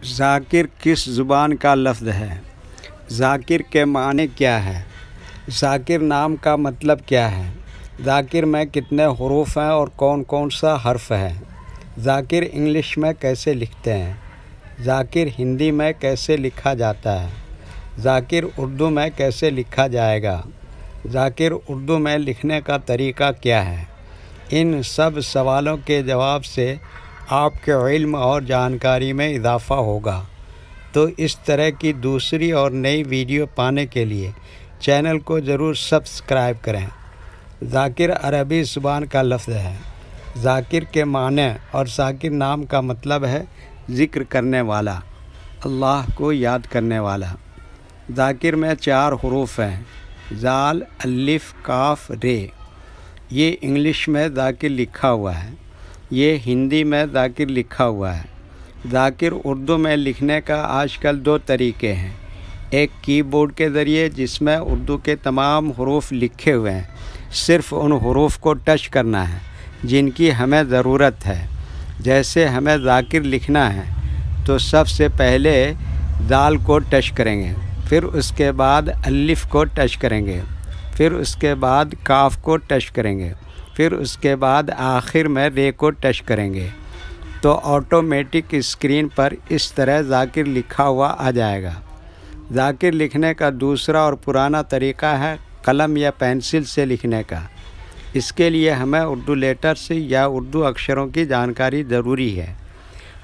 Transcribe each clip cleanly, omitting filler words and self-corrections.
ذاکر کس زبان کا لفظ ہے؟ ذاکر کے معنی کیا ہے؟ ذاکر نام کا مطلب کیا ہے؟ ذاکر میں کتنے حروف ہیں اور کون کون سا حرف ہے؟ ذاکر انگلش میں کیسے لکھتے ہیں؟ ذاکر ہندی میں کیسے لکھا جاتا ہے؟ ذاکر اردو میں کیسے لکھا جائے گا؟ ذاکر اردو میں لکھنے کا طریقہ کیا ہے؟ ان سب سوالوں کے جواب سے آپ کے علم اور جانکاری میں اضافہ ہوگا۔ تو اس طرح کی دوسری اور نئی ویڈیو پانے کے لیے چینل کو ضرور سبسکرائب کریں۔ ذاکر عربی زبان کا لفظ ہے۔ ذاکر کے معنی اور ذاکر نام کا مطلب ہے ذکر کرنے والا، اللہ کو یاد کرنے والا۔ ذاکر میں 4 حروف ہیں: ذال، الف، کاف، رے۔ یہ انگلش میں ذاکر لکھا ہوا ہے، یہ ہندی میں ذاکر لکھا ہوا ہے۔ ذاکر اردو میں لکھنے کا آج کل 2 طریقے ہیں، ایک کی بورڈ کے ذریعے جس میں اردو کے تمام حروف لکھے ہوئے ہیں، صرف ان حروف کو ٹچ کرنا ہے جن کی ہمیں ضرورت ہے۔ جیسے ہمیں ذاکر لکھنا ہے تو سب سے پہلے ذال کو ٹچ کریں گے، پھر اس کے بعد الف کو ٹچ کریں گے، پھر اس کے بعد کاف کو ٹچ کریں گے، پھر اس کے بعد آخر میں رے کو ٹچ کریں گے تو آٹومیٹک اسکرین پر اس طرح ذاکر لکھا ہوا آ جائے گا۔ ذاکر لکھنے کا دوسرا اور پرانا طریقہ ہے قلم یا پینسل سے لکھنے کا۔ اس کے لیے ہمیں اردو لیٹرز یا اردو اکشروں کی جانکاری ضروری ہے۔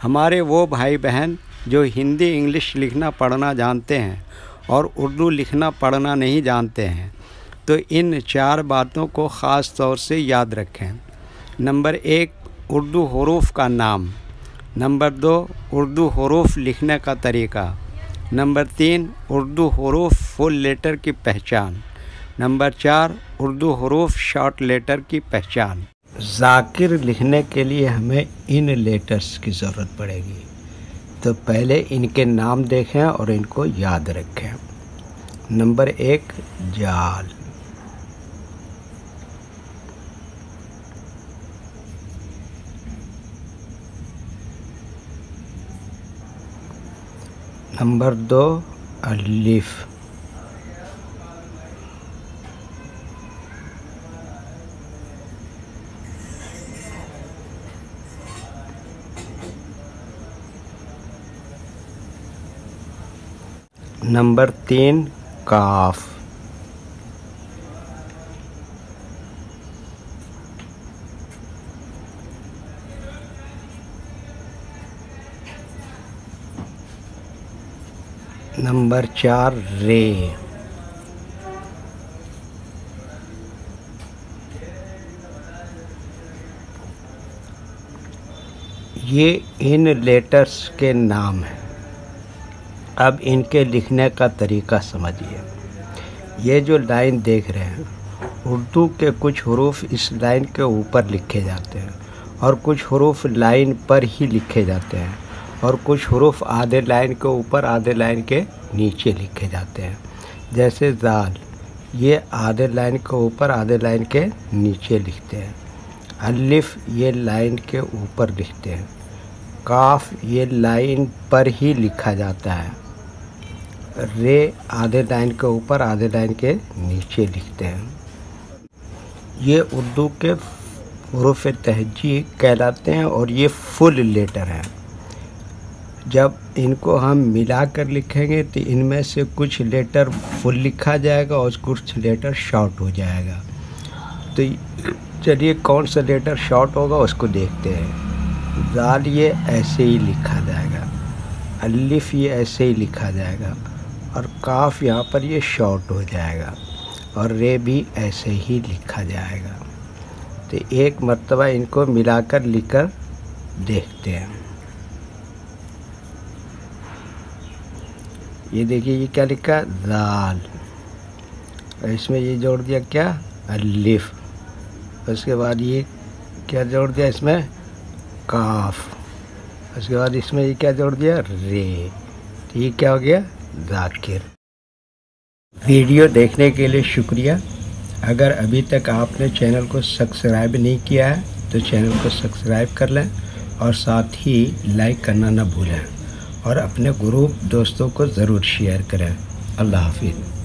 ہمارے وہ بھائی بہن جو ہندی انگلش لکھنا پڑھنا جانتے ہیں اور اردو لکھنا پڑھنا نہیں جانتے ہیں تو ان 4 باتوں کو خاص طور سے یاد رکھیں۔ نمبر 1، اردو حروف کا نام۔ نمبر 2، اردو حروف لکھنے کا طریقہ۔ نمبر 3، اردو حروف فل لیٹر کی پہچان۔ نمبر 4، اردو حروف شارٹ لیٹر کی پہچان۔ ذاکر لکھنے کے لیے ہمیں ان لیٹرز کی ضرورت پڑے گی، تو پہلے ان کے نام دیکھیں اور ان کو یاد رکھیں۔ نمبر 1، جال۔ نمبر 2، الف۔ نمبر 3، کاف۔ نمبر 4، رے۔ یہ ان لیٹرز کے نام ہیں۔ اب ان کے لکھنے کا طریقہ سمجھیے۔ یہ جو لائن دیکھ رہے ہیں، اردو کے کچھ حروف اس لائن کے اوپر لکھے جاتے ہیں اور کچھ حروف لائن پر ہی لکھے جاتے ہیں اور کچھ حروف آدھے لائن کے اوپر آدھے لائن کے نیچے لکھے جاتے ہیں۔ جیسے ذال، یہ آدھے لائن کے اوپر آدھے لائن کے نیچے لکھتے ہیں۔ الف، یہ لائن کے اوپر لکھتے ہیں۔ کاف، یہ لائن پر ہی لکھا جاتا ہے۔ رے، آدھے لائن کے اوپر آدھے لائن کے نیچے لکھتے ہیں۔ یہ اردو کے حروف تہجی کہلاتے ہیں اور یہ فل لیٹر ہیں۔ جب ان کو ہم ملا کر لکھیں گے تو ان میں سے کچھ لیٹر فل لکھا جائے گا اور کچھ لیٹر شارٹ ہو جائے گا۔ تو چلیے کون سا لیٹر شارٹ ہوگا اس کو دیکھتے ہیں۔ ذال، یہ ایسے ہی لکھا جائے گا۔ الف، یہ ایسے ہی لکھا جائے گا اور کاف یہاں پر یہ شارٹ ہو جائے گا اور رے بھی ایسے ہی لکھا جائے گا۔ تو ایک مرتبہ ان کو ملا کر لکھ کر دیکھتے ہیں۔ یہ دیکھیے، یہ کیا لکھا؟ ذال، اور اس میں یہ جوڑ دیا کیا؟ الف۔ اس کے بعد یہ کیا جوڑ دیا اس میں؟ کاف۔ اس کے بعد اس میں یہ کیا جوڑ دیا؟ رے۔ تو یہ کیا ہو گیا؟ ذاکر۔ ویڈیو دیکھنے کے لیے شکریہ۔ اگر ابھی تک آپ نے چینل کو سبسکرائب نہیں کیا ہے تو چینل کو سبسکرائب کر لیں اور ساتھ ہی لائک کرنا نہ بھولیں اور اپنے گروپ دوستوں کو ضرور شیئر کریں۔ اللہ حافظ۔